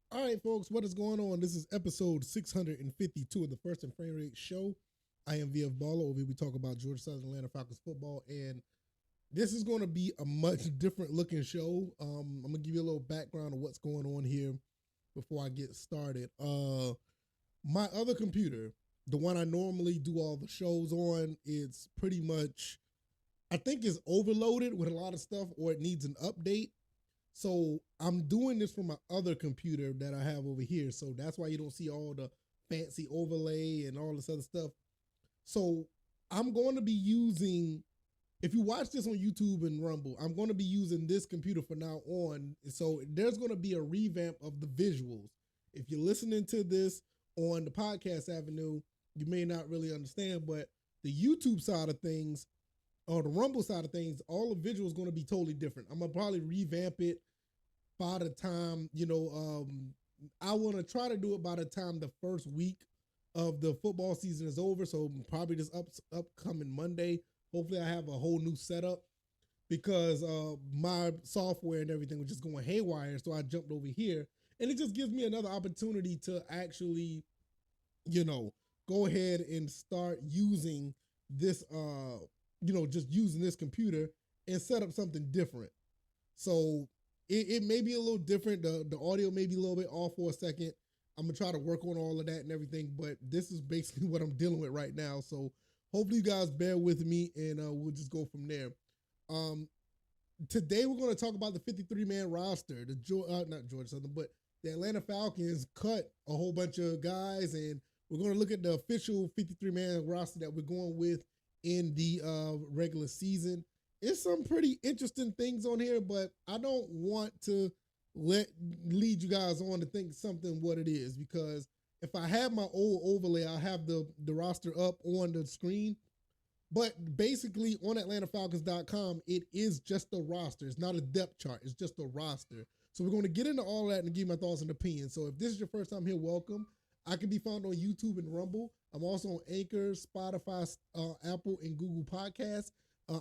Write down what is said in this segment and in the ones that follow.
All right, folks, what is going on? This is episode 652 of the First and Frame Rate Show. I am VF Baller. Over here, we talk about Georgia Southern Atlanta Falcons football, and this is going to be a much different looking show. I'm going to give you a little background of what's going on here before I get started. My other computer, the one I normally do all the shows on, it's pretty much, I think it's overloaded with a lot of stuff or it needs an update. So I'm doing this from my other computer that I have over here. So that's why you don't see all the fancy overlay and all this other stuff. So I'm going to be using, if you watch this on YouTube and Rumble, I'm going to be using this computer from now on. So there's going to be a revamp of the visuals. If you're listening to this on the podcast avenue, you may not really understand, but the YouTube side of things or the Rumble side of things, all the visuals going to be totally different. I'm going to probably revamp it by the time, I want to try to do it by the time the first week of the football season is over. So probably this upcoming Monday. Hopefully I have a whole new setup because my software and everything was just going haywire. So I jumped over here and it just gives me another opportunity to actually, go ahead and start using this, just using this computer and set up something different. So it may be a little different. The audio may be a little bit off for a second. I'm gonna try to work on all of that and everything, but this is basically what I'm dealing with right now. So hopefully you guys bear with me, and we'll just go from there. Um, Today we're going to talk about the 53-man roster. Not Georgia Southern, but the Atlanta Falcons cut a whole bunch of guys, and we're going to look at the official 53-man roster that we're going with in the regular season. It's some pretty interesting things on here, but I don't want to lead you guys on to think something what it is, because if I have my old overlay, I'll have the roster up on the screen. But basically on AtlantaFalcons.com, it is just a roster. It's not a depth chart. It's just a roster. So we're going to get into all that and give my thoughts and opinions. So if this is your first time here, welcome. I can be found on YouTube and Rumble. I'm also on Anchor, Spotify, Apple, and Google Podcasts.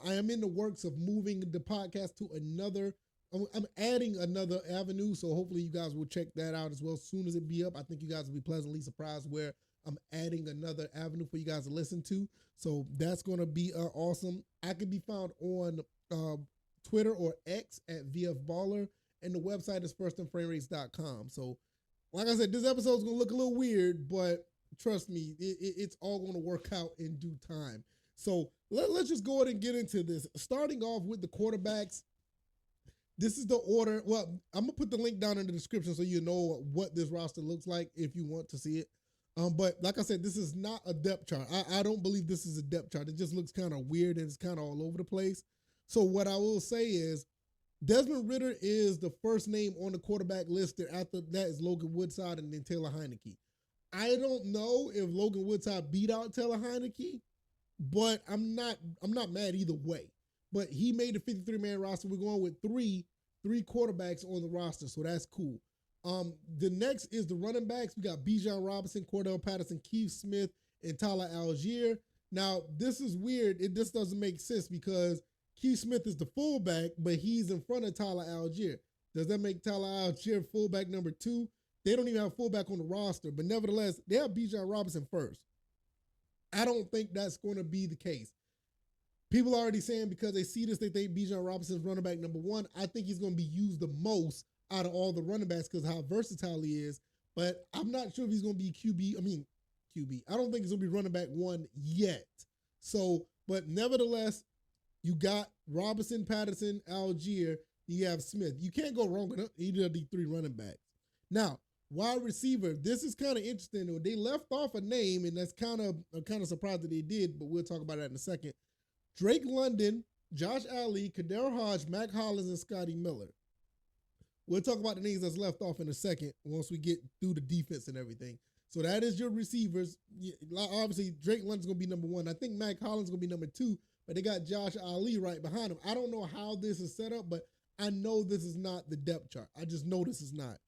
I am in the works of moving the podcast to another. I'm adding another avenue, so hopefully you guys will check that out as well. As soon as it be up, I think you guys will be pleasantly surprised where I'm adding another avenue for you guys to listen to. So that's going to be awesome. I can be found on Twitter or X at VF Baller, and the website is firstandframerates.com. So like I said, this episode is going to look a little weird, but trust me, it's all going to work out in due time. So let's just go ahead and get into this. Starting off with the quarterbacks, this is the order. Well, I'm going to put the link down in the description so you know what this roster looks like if you want to see it. But like I said, this is not a depth chart. I don't believe this is a depth chart. It just looks kind of weird and it's kind of all over the place. So what I will say is Desmond Ridder is the first name on the quarterback list. After that is Logan Woodside and then Taylor Heineke. I don't know if Logan Woodside beat out Taylor Heineke, but I'm not mad either way. But he made the 53-man roster. We're going with three quarterbacks on the roster, so that's cool. The next is the running backs. We got Bijan Robinson, Cordell Patterson, Keith Smith, and Tyler Algier. Now, this is weird. This doesn't make sense because Keith Smith is the fullback, but he's in front of Tyler Algier. Does that make Tyler Algier fullback number 2? They don't even have fullback on the roster, but nevertheless, they have Bijan Robinson first. I don't think that's going to be the case. People are already saying because they see this, they think Bijan Robinson's running back number 1. I think he's going to be used the most out of all the running backs because how versatile he is. But I'm not sure if he's going to be QB. I don't think he's going to be running back 1 yet. So, but nevertheless, you got Robinson, Patterson, Algier. You have Smith. You can't go wrong with either of these 3 running backs. Now, wide receiver, this is kind of interesting. They left off a name, and that's kind of surprised that they did, but we'll talk about that in a second. Drake London, Josh Ali, Kader Hodge, Mac Hollins, and Scotty Miller. We'll talk about the names that's left off in a second once we get through the defense and everything. So that is your receivers. Obviously, Drake London's going to be number 1. I think Mac Hollins is going to be number 2, but they got Josh Ali right behind him. I don't know how this is set up, but I know this is not the depth chart. I just know this is not.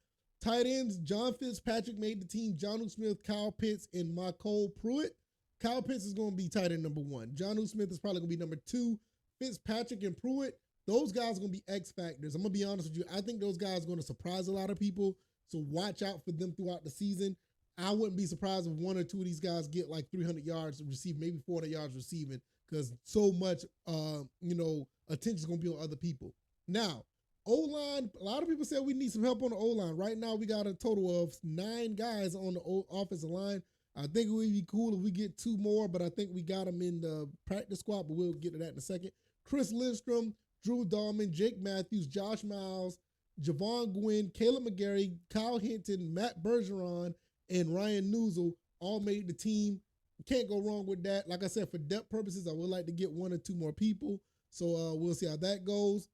Tight ends, John Fitzpatrick made the team, Jonnu Smith, Kyle Pitts, and Michael Pruitt. Kyle Pitts is going to be tight end number 1. Jonnu Smith is probably going to be number 2. Fitzpatrick and Pruitt, those guys are going to be X factors. I'm going to be honest with you. I think those guys are going to surprise a lot of people. So watch out for them throughout the season. I wouldn't be surprised if one or two of these guys get like 300 yards receiving, maybe 400 yards receiving, because so much, attention is going to be on other people. Now, O-line, a lot of people said we need some help on the O-line. Right now, we got a total of 9 guys on the offensive line. I think it would be cool if we get 2 more, but I think we got them in the practice squad, but we'll get to that in a second. Chris Lindstrom, Drew Dahlman, Jake Matthews, Josh Miles, Javon Gwynn, Caleb McGarry, Kyle Hinton, Matt Bergeron, and Ryan Newsel all made the team. Can't go wrong with that. Like I said, for depth purposes, I would like to get 1 or 2 more people. So we'll see how that goes.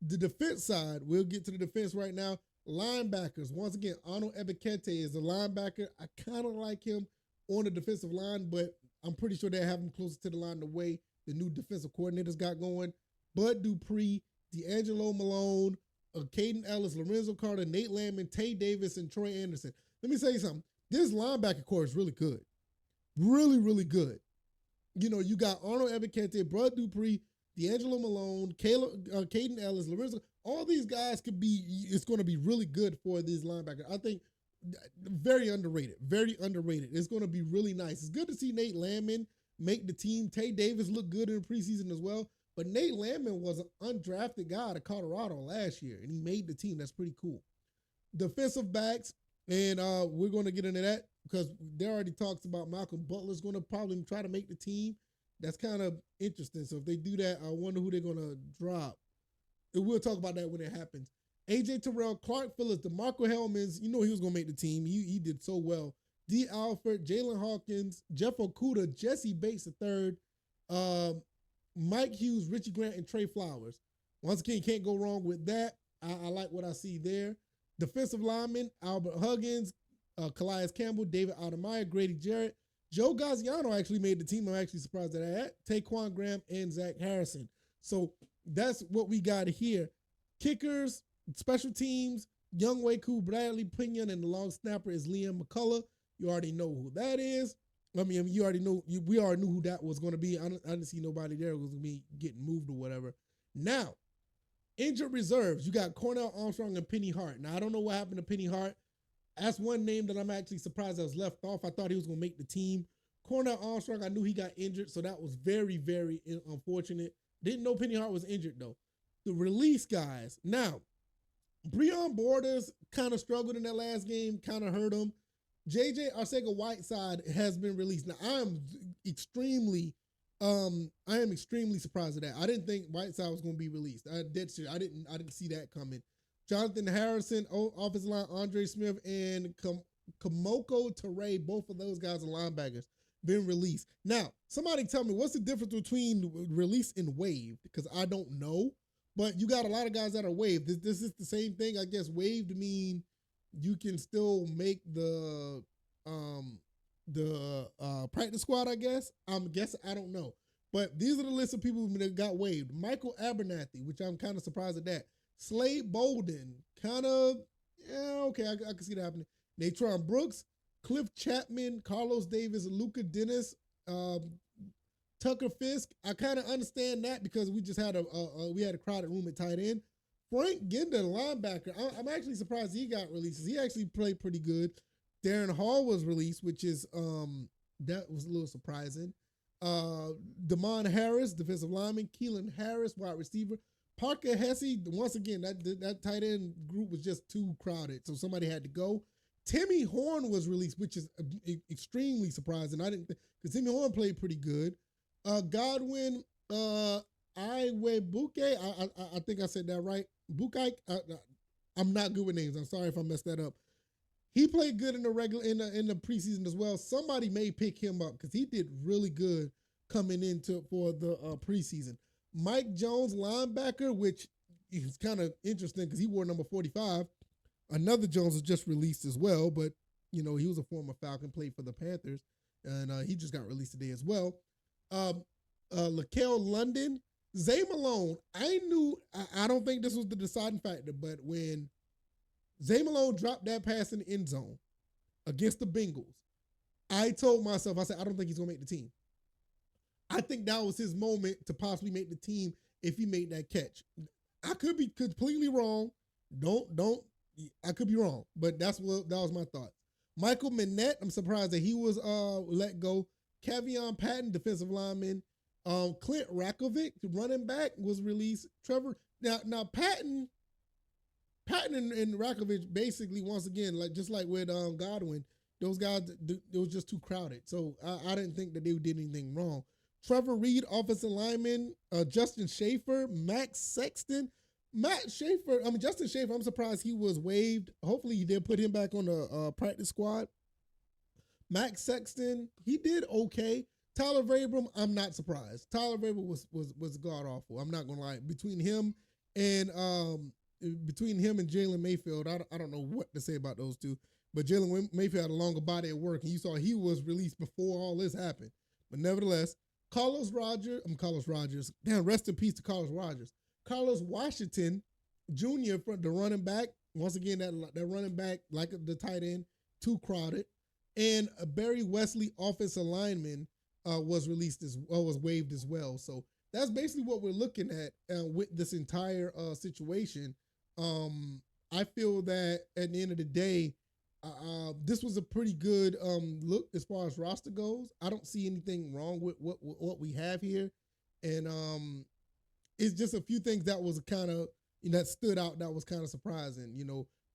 The defense side, we'll get to the defense right now. Linebackers, once again, Arnold Ebiketie is a linebacker. I kind of like him on the defensive line, but I'm pretty sure they have him closer to the line the way the new defensive coordinators got going. Bud Dupree, D'Angelo Malone, Caden Ellis, Lorenzo Carter, Nate Landman, Tay Davis, and Troy Anderson. Let me tell you something. This linebacker core is really good. Really, really good. You got Arnold Ebiketie, Bud Dupree, D'Angelo Malone, Caden Ellis, Lorenzo. All these guys it's going to be really good for these linebackers. I think very underrated. It's going to be really nice. It's good to see Nate Landman make the team. Tay Davis looked good in the preseason as well. But Nate Landman was an undrafted guy out of Colorado last year, and he made the team. That's pretty cool. Defensive backs, and we're going to get into that because there already talks about Malcolm Butler's going to probably try to make the team. That's kind of interesting. So if they do that, I wonder who they're going to drop. And we'll talk about that when it happens. A.J. Terrell, Clark Phillips, DeMarco Hellmans, he was going to make the team. He did so well. D. Alford, Jalen Hawkins, Jeff Okuda, Jesse Bates III, Mike Hughes, Richie Grant, and Trey Flowers. Once again, can't go wrong with that. I like what I see there. Defensive linemen, Albert Huggins, Calais Campbell, David Ademeyer, Grady Jarrett. Joe Gaziano actually made the team. I'm actually surprised at that. Taquan Graham and Zach Harrison. So that's what we got here. Kickers, special teams, Young Waku, Bradley Pinion, and the long snapper is Liam McCullough. You already know who that is. I mean, you already know. We already knew who that was going to be. I didn't see nobody there who was going to be getting moved or whatever. Now, injured reserves. You got Cornell Armstrong and Penny Hart. Now, I don't know what happened to Penny Hart. That's one name that I'm actually surprised I was left off. I thought he was going to make the team. Cornell Armstrong, I knew he got injured, so that was very, very unfortunate. Didn't know Penny Hart was injured, though. The release guys. Now, Breon Borders kind of struggled in that last game, kind of hurt him. J.J. Arcega-Whiteside has been released. Now, I am extremely surprised at that. I didn't think Whiteside was going to be released. I didn't see that coming. Jonathan Harrison, offensive line, Andre Smith, and Kamoko Ture, both of those guys are linebackers, been released. Now, somebody tell me, what's the difference between release and waived? Because I don't know. But you got a lot of guys that are waived. This is the same thing. I guess waived mean you can still make the practice squad, I guess. I don't know. But these are the list of people that got waived. Michael Abernathy, which I'm kind of surprised at that. Slade Bolden, kind of, okay, I can see that happening. Natron Brooks, Cliff Chapman, Carlos Davis, Luca Dennis, Tucker Fisk. I kind of understand that because we just had a crowded room at tight end. Frank Ginder, linebacker. I'm actually surprised he got released. He actually played pretty good. Darren Hall was released, which is that was a little surprising. Damon Harris, defensive lineman. Keelan Harris, wide receiver. Parker Hesse, once again, that tight end group was just too crowded, so somebody had to go. Timmy Horn was released, which is extremely surprising. I didn't, because Timmy Horn played pretty good. Godwin Iwebuke, I think I said that right. Bukai, I'm not good with names. I'm sorry if I messed that up. He played good in the preseason as well. Somebody may pick him up because he did really good coming for the preseason. Mike Jones, linebacker, which is kind of interesting because he wore number 45. Another Jones was just released as well, but he was a former Falcon, played for the Panthers, and he just got released today as well. Laquel London, Zay Malone. I don't think this was the deciding factor, but when Zay Malone dropped that pass in the end zone against the Bengals, I told myself, I said, I don't think he's going to make the team. I think that was his moment to possibly make the team if he made that catch. I could be completely wrong. Don't I could be wrong, but that was my thoughts. Michael Minette, I'm surprised that he was let go. Kavion Patton, defensive lineman. Clint Rakovic, running back, was released. Trevor now Patton and Rakovic basically once again just like with Godwin, those guys it was just too crowded. So I didn't think that they did anything wrong. Trevor Reed, offensive lineman. Justin Schaefer, Max Sexton. Justin Schaefer, I'm surprised he was waived. Hopefully, he did put him back on the practice squad. Max Sexton, he did okay. Tyler Vrabel, I'm not surprised. Tyler Vrabel was god awful. I'm not gonna lie. Between him and Jalen Mayfield, I don't know what to say about those two. But Jalen Mayfield had a longer body at work, and you saw he was released before all this happened. But nevertheless, Carlos Rogers. Damn, rest in peace to Carlos Rogers. Carlos Washington Jr. for the running back. Once again, that running back, like the tight end, too crowded. And Barry Wesley, offensive lineman, was waived as well. So that's basically what we're looking at with this entire situation. I feel that at the end of the day, this was a pretty good look as far as roster goes. I don't see anything wrong with what we have here, and it's just a few things that was kind of that stood out that was kind of surprising.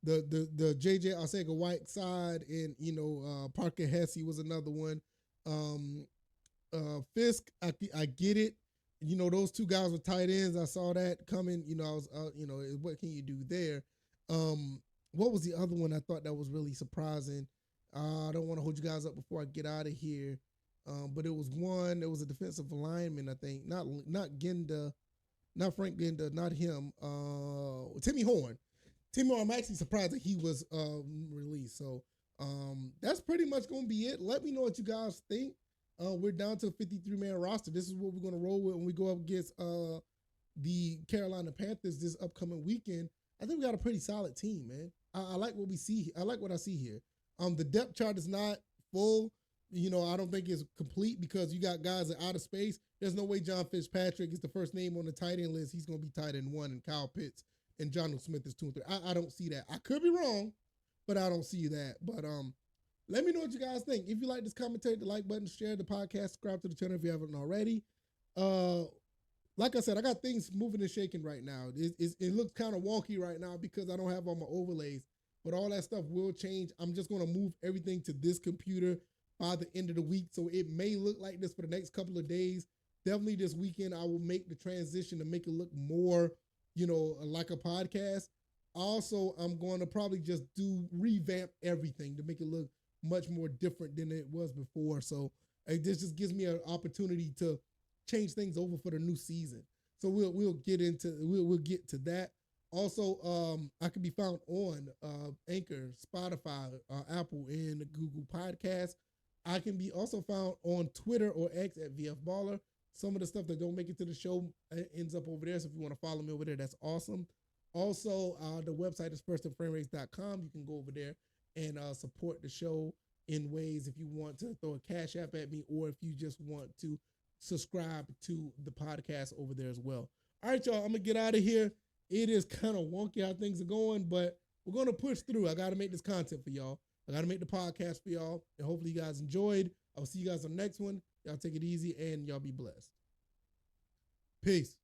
The JJ Arcega-Whiteside and Parker Hesse was another one. Fisk, I get it. Those two guys were tight ends. I saw that coming. I was what can you do there? What was the other one I thought that was really surprising? I don't want to hold you guys up before I get out of here. But it was a defensive lineman, I think. Not Genda, not Frank Genda, not him. Timmy Horn. I'm actually surprised that he was released. So that's pretty much going to be it. Let me know what you guys think. We're down to a 53-man roster. This is what we're going to roll with when we go up against the Carolina Panthers this upcoming weekend. I think we got a pretty solid team, man. I like what we see. I like what I see here. The depth chart is not full. I don't think it's complete because you got guys that are out of space. There's no way John Fitzpatrick is the first name on the tight end list. He's going to be tight end 1, and Kyle Pitts and Jonnu Smith is 2 and 3. I don't see that. I could be wrong, but I don't see that. But let me know what you guys think. If you like this commentary, the like button, share the podcast, subscribe to the channel if you haven't already. Like I said, I got things moving and shaking right now. It looks kind of wonky right now because I don't have all my overlays, but all that stuff will change. I'm just going to move everything to this computer by the end of the week, so it may look like this for the next couple of days. Definitely this weekend, I will make the transition to make it look more, like a podcast. Also, I'm going to probably just revamp everything to make it look much more different than it was before. So this just gives me an opportunity to change things over for the new season. So we'll get to that. Also, I can be found on Anchor, Spotify, Apple, and Google Podcasts. I can be also found on Twitter or X at VF Baller. Some of the stuff that don't make it to the show ends up over there. So if you want to follow me over there, that's awesome. Also, the website is firstandframerates.com. You can go over there and support the show in ways if you want to throw a cash app at me or if you just want to subscribe to the podcast over there as well. All right, y'all, I'm going to get out of here. It is kind of wonky how things are going, but we're going to push through. I got to make this content for y'all. I got to make the podcast for y'all, and hopefully you guys enjoyed. I'll see you guys on the next one. Y'all take it easy, and y'all be blessed. Peace.